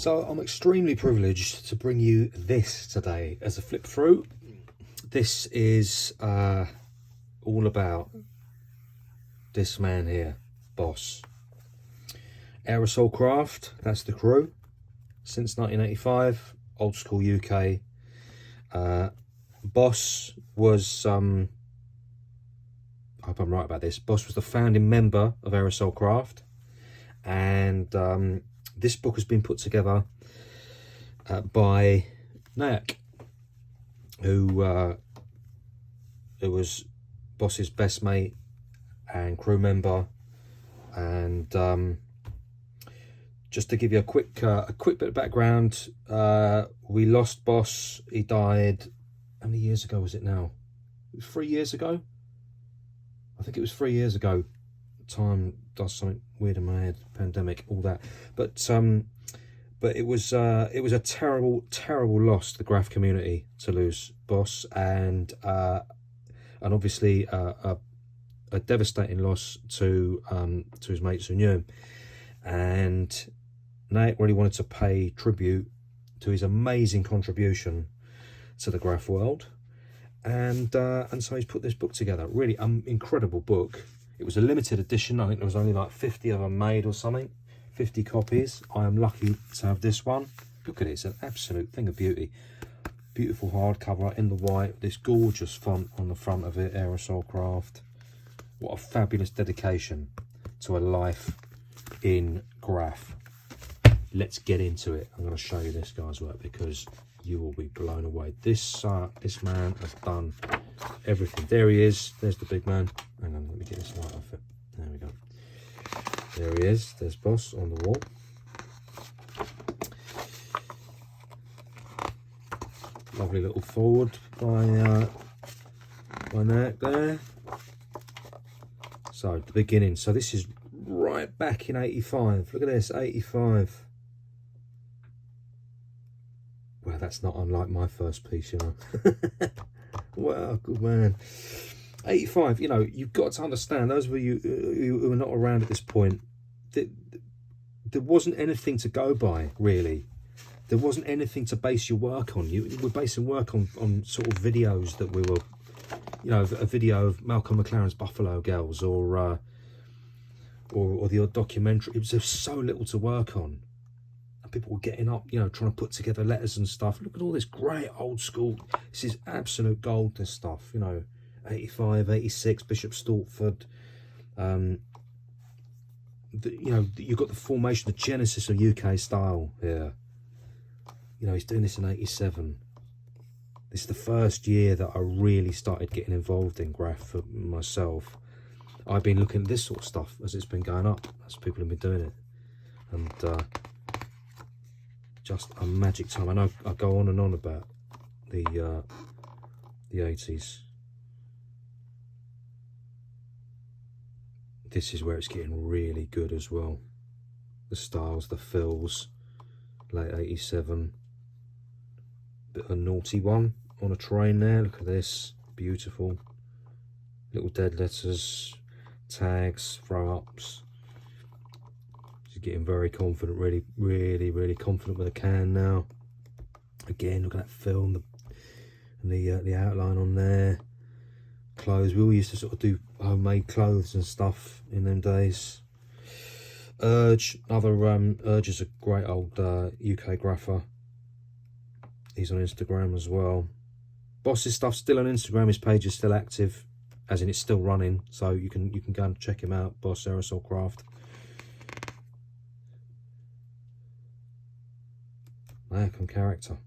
So I'm extremely privileged to bring you this today as a flip through. This is all about this man here, BOSS Aerosol Kraft. That's the crew. Since 1985, old school UK. BOSS was, I hope I'm right about this, BOSS was the founding member of Aerosol Kraft, and this book has been put together by NEYEC, who was BOSS's best mate and crew member. And just to give you a quick bit of background, we lost BOSS. He died, how many years ago was it now? It was 3 years ago. I think it was 3 years ago. Time does something weird in my head, pandemic, all that. But it was a terrible loss to the Graff community to lose BOSS, and obviously a devastating loss to his mates who knew him. And Nate really wanted to pay tribute to his amazing contribution to the Graff world, and so he's put this book together. Really incredible book. It was a limited edition. I think there was only like 50 of them made or something, 50 copies. I am lucky to have this one. Look at it, it's an absolute thing of beauty. Beautiful hardcover in the white, this gorgeous font on the front of it, Aerosol Kraft. What a fabulous dedication to a life in Graff. Let's get into it. I'm going to show you this guy's work because you will be blown away. This man has done everything. There he is. There's the big man. Hang on, let me get this light off it. There we go. There he is. There's BOSS on the wall. Lovely little forward by NEYEC there. So the beginning. So this is right back in 85. Look at this, 85. Well, that's not unlike my first piece, you know. Wow, good man. 85, you know, you've got to understand, those of you who are not around at this point, there wasn't anything to go by, really. There wasn't anything to base your work on. You were basing work on sort of videos that we were, you know, a video of Malcolm McLaren's Buffalo Girls, or the odd documentary. It was just so little to work on. And people were getting up, you know, trying to put together letters and stuff. Look at all this great old school. This is absolute gold, this stuff, you know. 85, 86, Bishop Stortford. You know, you've got the formation, the genesis of UK style here. You know, he's doing this in 87. This is the first year that I really started getting involved in Graff for myself. I've been looking at this sort of stuff as it's been going up, as people have been doing it. And just a magic time. I know I go on and on about the 80s. This is where it's getting really good as well. The styles, the fills, late 87. Bit of a naughty one on a train there. Look at this, beautiful. Little dead letters, tags, throw ups. She's getting very confident, really confident with a can now. Again, look at that film, the outline on there. Clothes, we all used to sort of do homemade clothes and stuff in them days. Urge, Urge is a great old UK grapher. He's on Instagram as well. BOSS's stuff's still on Instagram. His page is still active, as in it's still running, so you can go and check him out. BOSS Aerosol Kraft. NEYEC on character.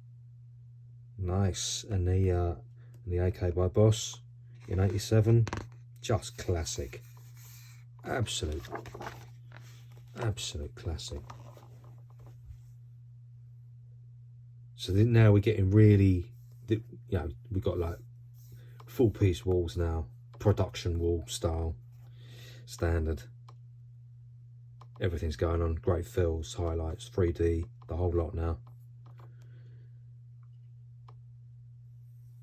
Nice. And the AK by BOSS in 87. Just classic. Absolute classic. So then now we're getting really, you know, we've got like full piece walls now, production wall style, standard. Everything's going on, great fills, highlights, 3D, the whole lot now.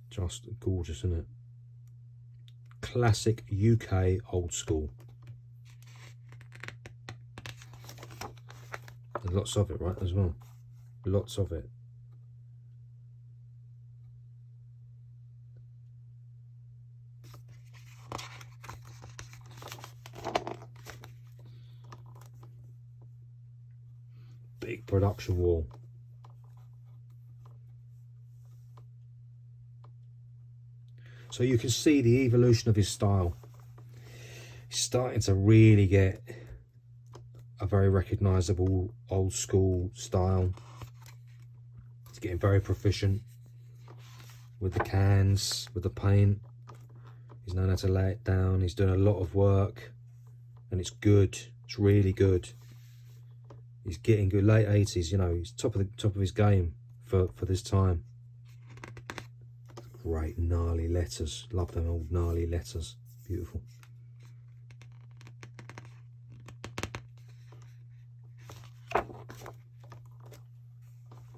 Just gorgeous, isn't it? Classic UK old school. And lots of it, right, as well. lots of it. Big production wall. So you can see the evolution of his style. He's starting to really get a very recognisable old school style. He's getting very proficient with the cans, with the paint. He's known how to lay it down. He's doing a lot of work, and it's good. It's really good. He's getting good. Late 80s, you know, he's top of his game for this time. Great gnarly letters. Love them old gnarly letters. Beautiful.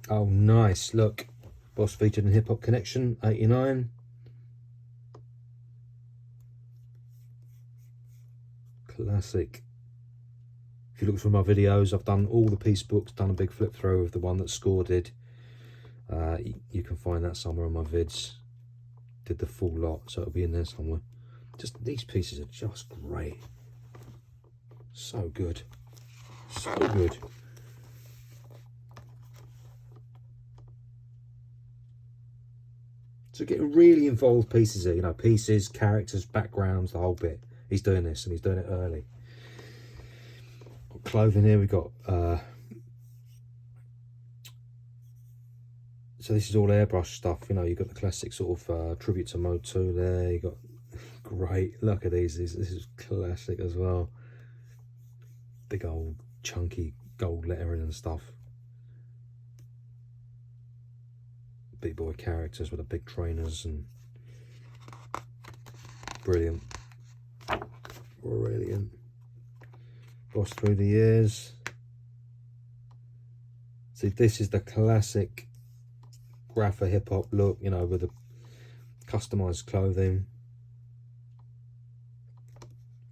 Oh, nice. Look. Boss featured in Hip Hop Connection, 89. Classic. If you look through my videos, I've done all the piece books, done a big flip through of the one that Score did. You can find that somewhere on my vids. Did the full lot, so it'll be in there somewhere. Just these pieces are just great. So good. So good. So getting really involved pieces here, you know, pieces, characters, backgrounds, the whole bit. He's doing this, and he's doing it early. Got clothing here, we've got so this is all airbrush stuff, you know. You've got the classic sort of tribute to Mode 2 there. You got great, look at these. This is classic as well. Big old chunky gold lettering and stuff. Big boy characters with the big trainers, and brilliant. Brilliant. Boss through the years. See, this is the classic grapher hip hop look, you know, with the customized clothing,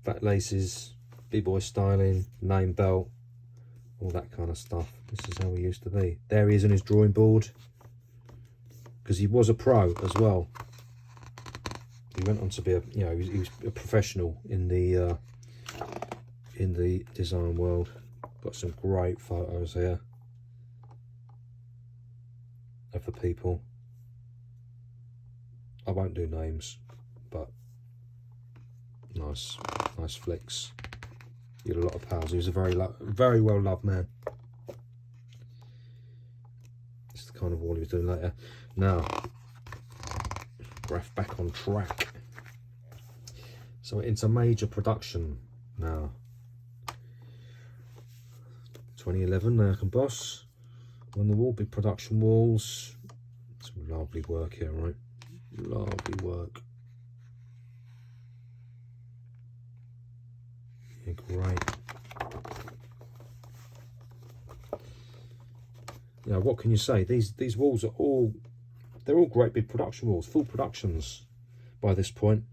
fat laces, b-boy styling, name belt, all that kind of stuff. This is how he used to be. There he is on his drawing board, because he was a pro as well. He went on to be a, you know, he was a professional in the design world. Got some great photos here of the people. I won't do names, but nice flicks. He had a lot of pals. He was a very well loved man. It's the kind of wall he was doing later. Now, Graph back on track. So into major production now. 2011, NEYEC and BOSS on the wall, big production walls. Some lovely work here, right? Lovely work. Yeah, great. Now, what can you say? These walls are all, they're all great big production walls, full productions by this point.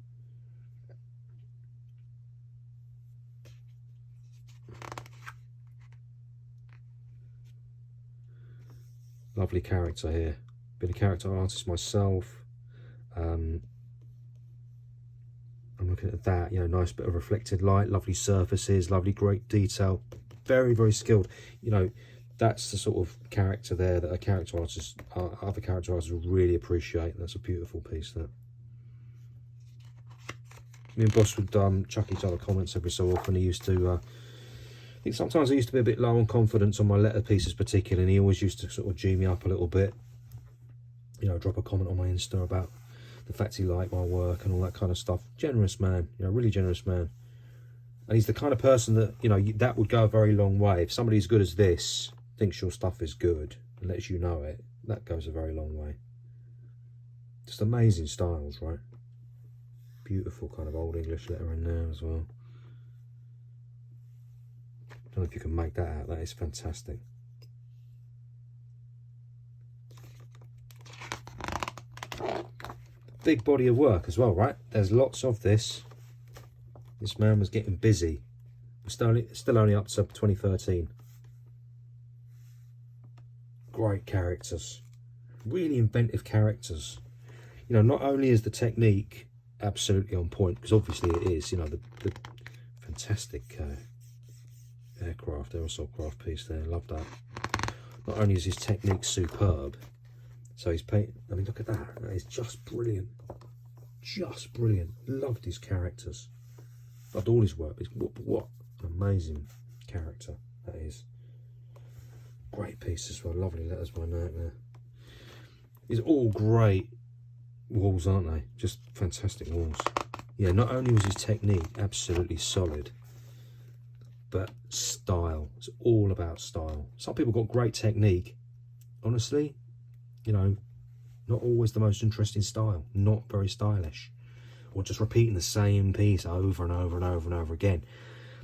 Lovely character here. Been a character artist myself. I'm looking at that, you know, nice bit of reflected light, lovely surfaces, lovely great detail. Very skilled. You know, that's the sort of character there that a character artist, other character artists will really appreciate. That's a beautiful piece there. Me and Boss would chuck each other comments every so often. He used to, I think sometimes I used to be a bit low on confidence on my letter pieces particularly, and he always used to sort of G me up a little bit. You know, drop a comment on my Insta about the fact he liked my work and all that kind of stuff. Generous man, you know, really generous man. And he's the kind of person that, you know, that would go a very long way. If somebody as good as this thinks your stuff is good and lets you know it, that goes a very long way. Just amazing styles, right? Beautiful kind of old English letter in there as well. Don't know if you can make that out. That is fantastic. Big body of work as well, right? There's lots of this. This man was getting busy. We're still only up to 2013. great characters, really inventive characters. You know, not only is the technique absolutely on point, because obviously it is, you know, the fantastic aircraft, aerosol craft piece there, love that. Not only is his technique superb, so he's paint. I mean, look at that. That is just brilliant. Just brilliant. Loved his characters. Loved all his work. What an amazing character that is. Great piece as well. Lovely letters by NEYEC there. These are all great walls, aren't they? Just fantastic walls. Yeah, not only was his technique absolutely solid, but style. It's all about style. Some people got great technique. Honestly, you know, not always the most interesting style. Not very stylish. Or just repeating the same piece over and over and over and over again.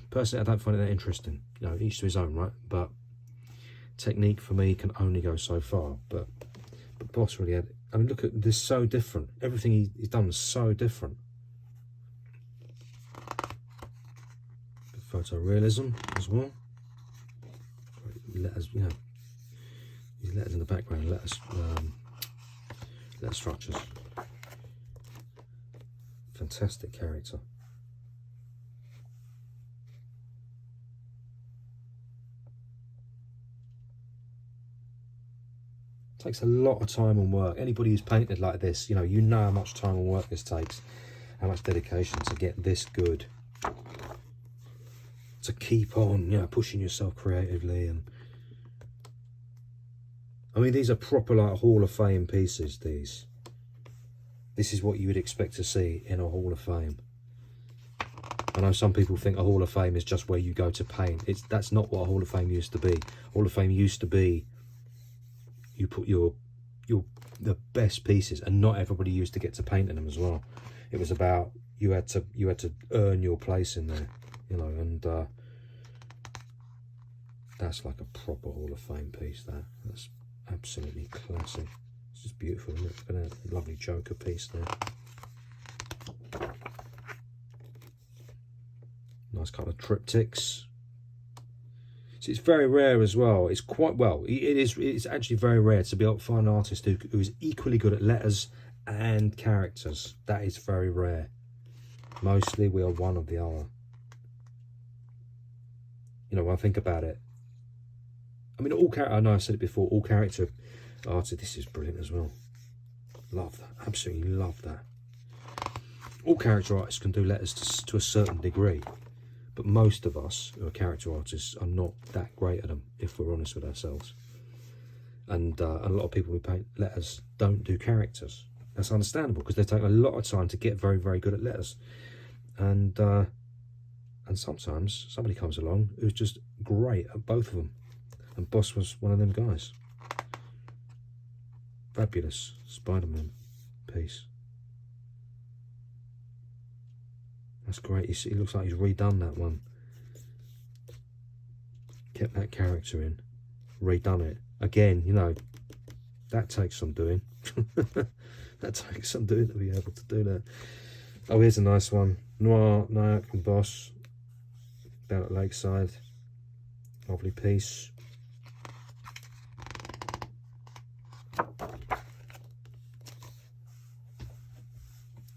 Personally, I don't find it that interesting. You know, each to his own, right? But technique for me can only go so far. But Boss really had, I mean, look at this, so different. Everything he's done is so different. Photorealism as well. Letters, you know, these letters in the background, letter structures. Fantastic character. Takes a lot of time and work. Anybody who's painted like this, you know how much time and work this takes, how much dedication to get this good. To keep on, you know, pushing yourself creatively. And I mean, these are proper like Hall of Fame pieces. This is what you would expect to see in a Hall of Fame. I know some people think a Hall of Fame is just where you go to paint. That's not what a Hall of Fame used to be. Hall of Fame used to be you put the best pieces, and not everybody used to get to paint in them as well. It was about you had to earn your place in there, you know, and that's like a proper Hall of Fame piece. That's absolutely classic. It's just beautiful, isn't it? Look at that lovely Joker piece there. Nice couple of triptychs. So it's very rare as well. It's quite, well, it's actually very rare to be able to find an artist who is equally good at letters and characters. That is very rare. Mostly we are one or the other. You know, when I think about it, I mean, all character, I know I said it before, all character artists, this is brilliant as well. Love that, absolutely love that. All character artists can do letters to a certain degree, but most of us who are character artists are not that great at them, if we're honest with ourselves. And a lot of people who paint letters don't do characters. That's understandable, because they take a lot of time to get very, very good at letters. And sometimes somebody comes along who's just great at both of them. And Boss was one of them guys. Fabulous Spider-Man piece. That's great. He looks like he's redone that one. Kept that character in. Redone it. Again, you know, that takes some doing. That takes some doing to be able to do that. Oh, here's a nice one. Noir, NEYEC and Boss. Down at Lakeside. Lovely piece.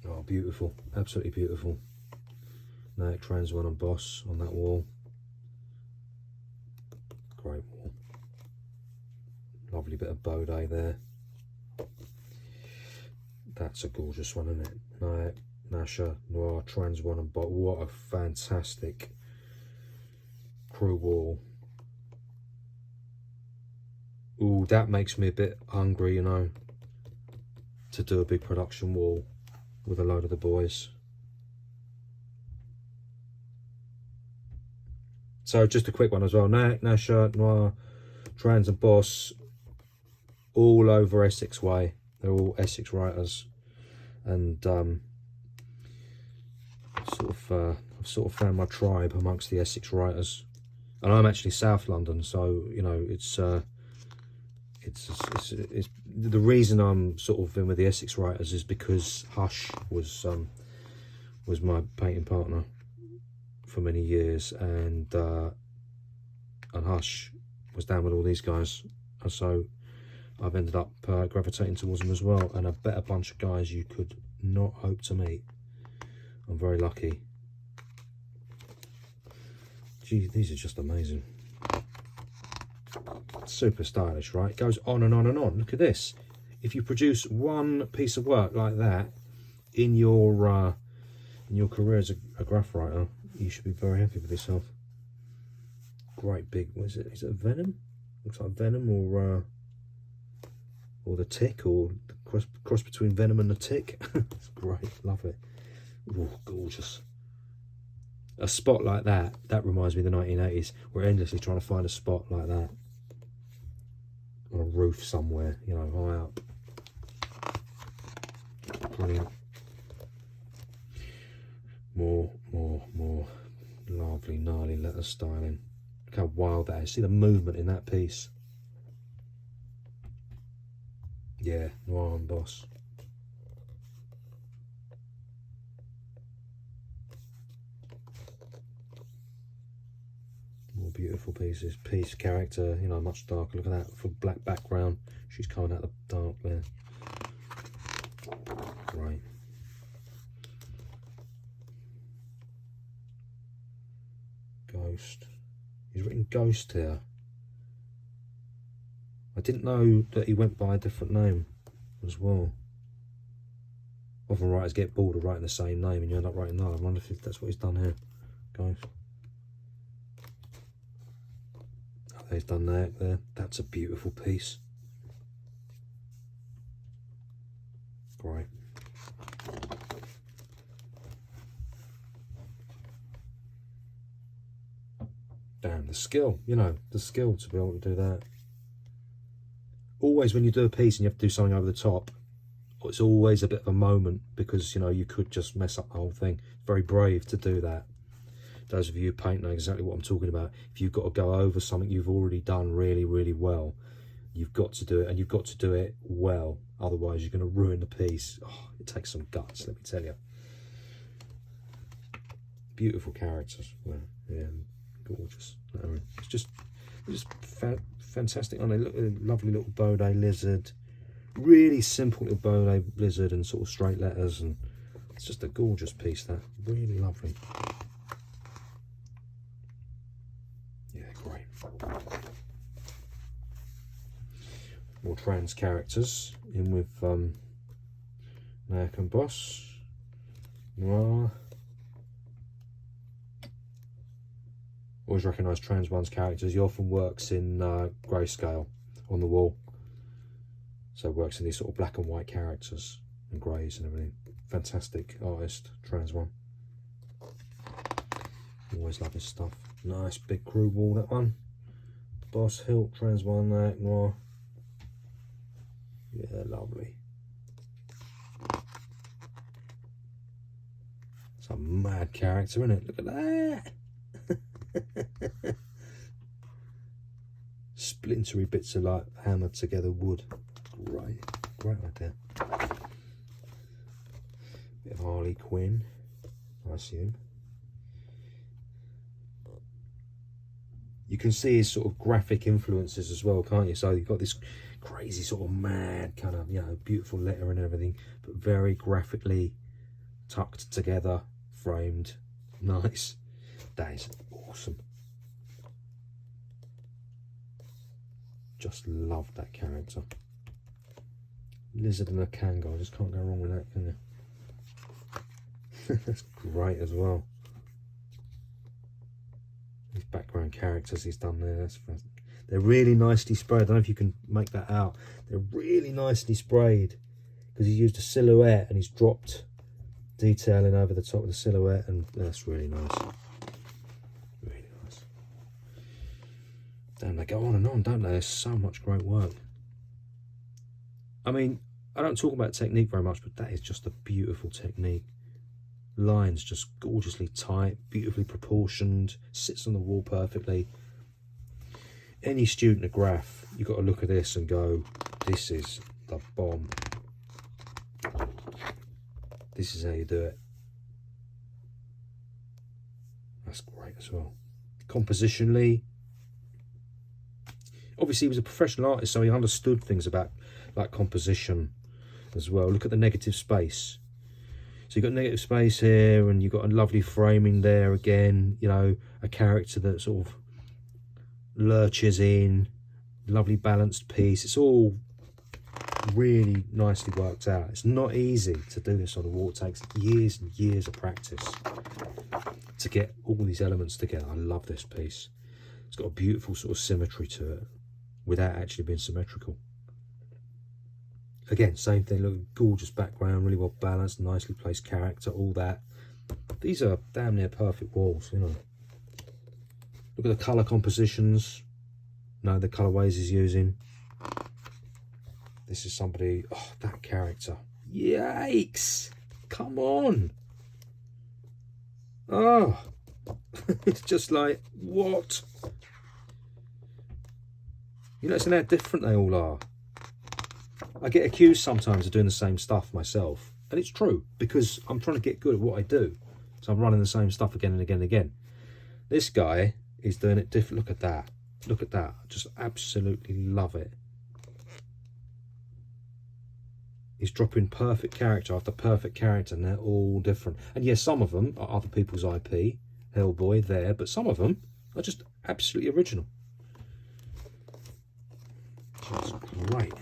Oh, beautiful. Absolutely beautiful. NEYEC Trans One and Boss on that wall. Great wall. Lovely bit of Bode there. That's a gorgeous one, isn't it? NEYEC, Nasher, Noir, Trans One and Boss. What a fantastic crew wall. Ooh, that makes me a bit hungry, you know, to do a big production wall with a load of the boys. So just a quick one as well. NEYEC, Nasher, Noir, Trans and Boss, all over Essex way. They're all Essex writers, and I've sort of found my tribe amongst the Essex writers. And I'm actually South London, so you know it's the reason I'm sort of in with the Essex writers is because Hush was my painting partner for many years, and Hush was down with all these guys, and so I've ended up gravitating towards them as well, and a better bunch of guys you could not hope to meet. I'm very lucky. Gee, these are just amazing. Super stylish, right? It goes on and on and on. Look at this. If you produce one piece of work like that in your career as a graph writer, you should be very happy with yourself. Great big, what is it? Is it a Venom? Looks like Venom, or the Tick, or the cross between Venom and the Tick. It's great, love it. Oh, gorgeous. A spot like that reminds me of the 1980s. We're endlessly trying to find a spot like that on a roof somewhere, you know, high up. Brilliant. More lovely, gnarly letter styling. Look how wild that is. See the movement in that piece. Yeah, Noir and Boss. More beautiful pieces. Piece character, you know, much darker. Look at that, for black background. She's coming out of the dark there. Great. Ghost. He's written Ghost here. I didn't know that he went by a different name as well. Often writers get bored of writing the same name and you end up writing that. I wonder if that's what he's done here. Ghost. Oh, he's done that there. That's a beautiful piece. Great. Damn, the skill, you know, the skill to be able to do that. Always when you do a piece and you have to do something over the top, it's always a bit of a moment, because, you know, you could just mess up the whole thing. Very brave to do that. Those of you who paint know exactly what I'm talking about. If you've got to go over something you've already done really, really well, you've got to do it, and you've got to do it well. Otherwise, you're going to ruin the piece. Oh, it takes some guts, let me tell you. Beautiful characters. Well, yeah, gorgeous. It's just fantastic. Aren't they? Look, a lovely little Bode lizard. Really simple little Bode lizard and sort of straight letters, and it's just a gorgeous piece. That really lovely. Yeah, great. More trans characters in with NEYEC and BOSS. Noir. Always recognise trans one's characters. He often works in grayscale on the wall. So works in these sort of black and white characters and greys and everything. Fantastic artist, trans one. Always love his stuff. Nice big crew wall, that one. Boss, Hilt, trans one, NEYEC, Noir. Yeah, lovely. It's a mad character, isn't it? Look at that. Splintery bits of like hammered together wood. Great idea. Bit of Harley Quinn, I assume. You can see his sort of graphic influences as well, can't you? So you've got this crazy sort of mad kind of, you know, beautiful letter and everything, but very graphically tucked together, framed, nice. That is awesome. Just love that character. Lizard and a Kango, just can't go wrong with that, can you? That's great as well. These background characters he's done there, they're really nicely sprayed. I don't know if you can make that out. They're really nicely sprayed because he's used a silhouette and he's dropped detailing over the top of the silhouette, and that's really nice. Really nice. Damn, they go on and on, don't they? There's so much great work. I mean, I don't talk about technique very much, but that is just a beautiful technique. Lines just gorgeously tight, beautifully proportioned, sits on the wall perfectly. Any student of graph, you've got to look at this and go, this is the bomb. This is how you do it. That's great as well. Compositionally, obviously he was a professional artist, so he understood things about like composition as well. Look at the negative space. So you've got negative space here, and you've got a lovely framing there again, you know, a character that sort of lurches in, lovely balanced piece. It's all really nicely worked out. It's not easy to do this on a wall. It takes years and years of practice to get all these elements together. I love this piece. It's got a beautiful sort of symmetry to it without actually being symmetrical. Again, same thing, look, gorgeous background, really well balanced, nicely placed character, all that. These are damn near perfect walls, you know. Look at the colour compositions. No, the colourways he's using. This is somebody, oh, that character. Yikes! Come on! Oh! It's just like, what? You notice how different they all are. I get accused sometimes of doing the same stuff myself. And it's true, because I'm trying to get good at what I do. So I'm running the same stuff again and again and again. This guy is doing it different. Look at that. Look at that. I just absolutely love it. He's dropping perfect character after perfect character, and they're all different. And yes, some of them are other people's IP, Hellboy there, but some of them are just absolutely original. That's great.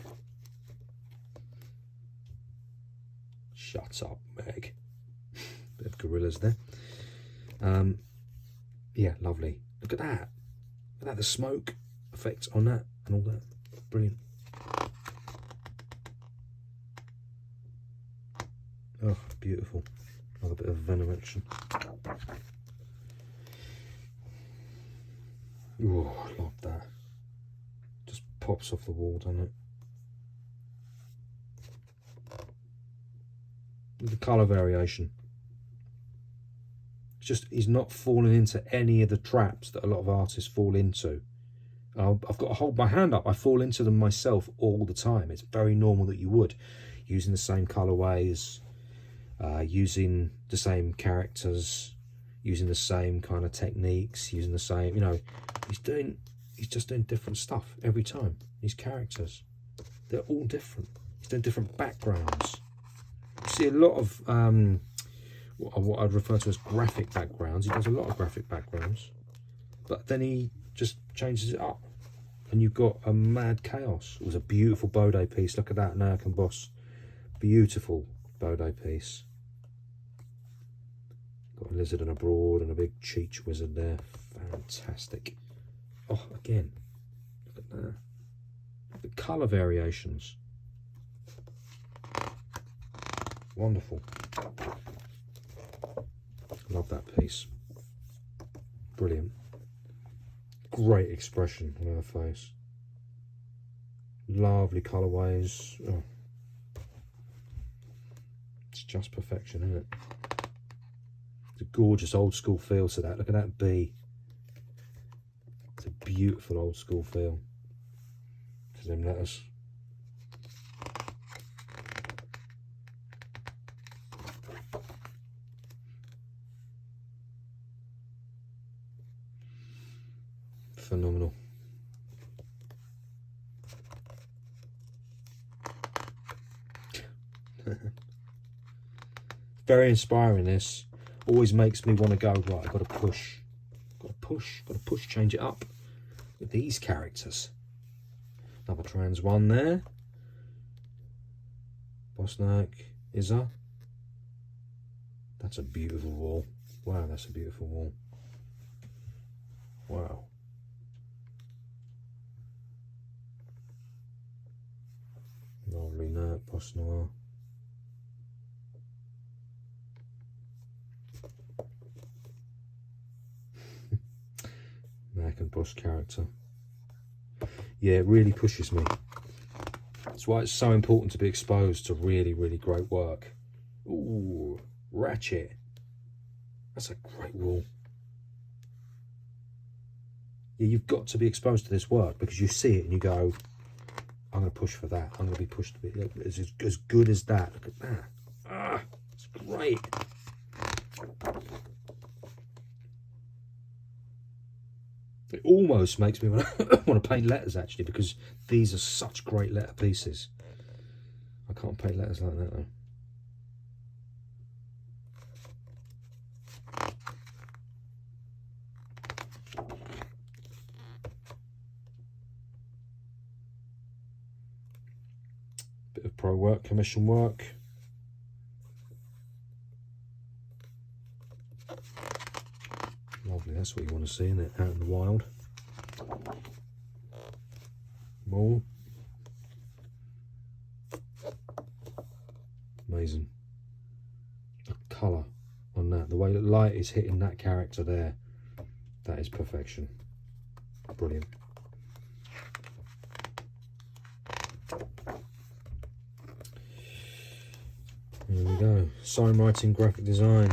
Shut up, Meg. Bit of gorillas there. Yeah, lovely. Look at that. Look at that, the smoke effect on that and all that. Brilliant. Oh, beautiful. Another bit of venom action. Oh, I love that. Just pops off the wall, doesn't it? The colour variation. It's just, he's not falling into any of the traps that a lot of artists fall into. I've got to hold my hand up. I fall into them myself all the time. It's very normal that you would. Using the same colourways, using the same characters, using the same kind of techniques, using the same, you know, he's just doing different stuff every time. These characters, they're all different. He's doing different backgrounds. You see a lot of what I'd refer to as graphic backgrounds. He does a lot of graphic backgrounds, but then he just changes it up, and you've got a mad chaos. It was a beautiful Bode piece. Look at that, NEYEC and BOSS. Beautiful Bode piece. Got a lizard and a broad and a big Cheech wizard there. Fantastic. Oh, again, look at that. The colour variations. Wonderful. Love that piece. Brilliant. Great expression on her face. Lovely colourways. Oh. It's just perfection, isn't it? It's a gorgeous old school feel to that. Look at that bee. It's a beautiful old school feel to them letters. Phenomenal. Very inspiring, this. Always makes me want to go, right, I've got to push. Got to push, change it up with these characters. Another trans one there. BOSS NEYEC. That's a beautiful wall. Wow, that's a beautiful wall. Wow. Lovely NEYEC, BOSS Noir. NEYEC and BOSS character. Yeah, it really pushes me. That's why it's so important to be exposed to really, really great work. Ooh, Ratchet. That's a great wall. Yeah, you've got to be exposed to this work because you see it and you go, I'm going to push for that. I'm going to be pushed to be as good as that. Look at that. Ah, it's great. It almost makes me want to paint letters, actually, because these are such great letter pieces. I can't paint letters like that though. Bit of pro work, commission work. Lovely, that's what you want to see, isn't it? Out in the wild. More. Amazing. The colour on that, the way that light is hitting that character there, that is perfection. Brilliant. There we go. Sign writing, graphic design.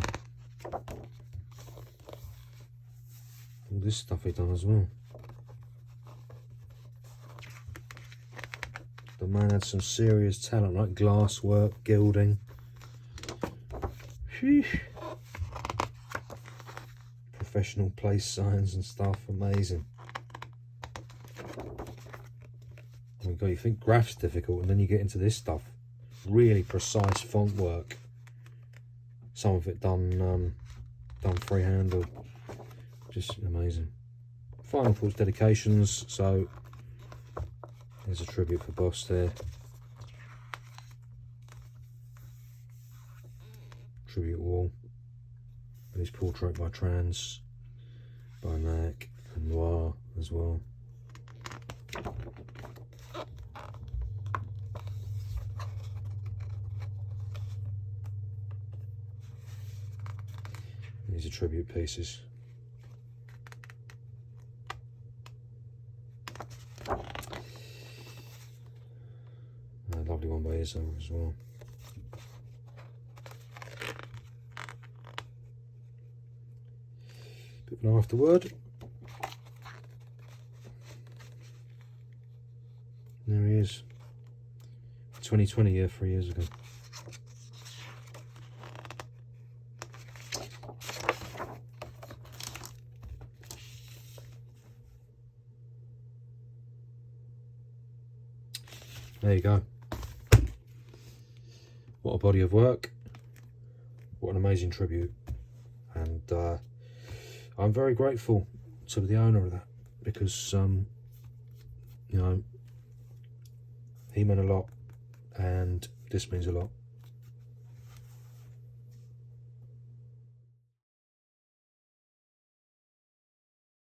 All this stuff he done as well. The man had some serious talent, like glass work, gilding. Sheesh. Professional place signs and stuff, amazing. Oh my God, you think graph's difficult, and then you get into this stuff. Really precise font work. Some of it done freehand, or just amazing. Final thoughts, dedications. So there's a tribute for Boss there. Tribute wall. And his portrait by Trans, by NEYEC and Noir as well. These are tribute pieces. A lovely one by Izzo as well. Bit of an afterword. There he is. 2020 year, 3 years ago. There you go. What a body of work. What an amazing tribute. And I'm very grateful to the owner of that, because you know, he meant a lot and this means a lot.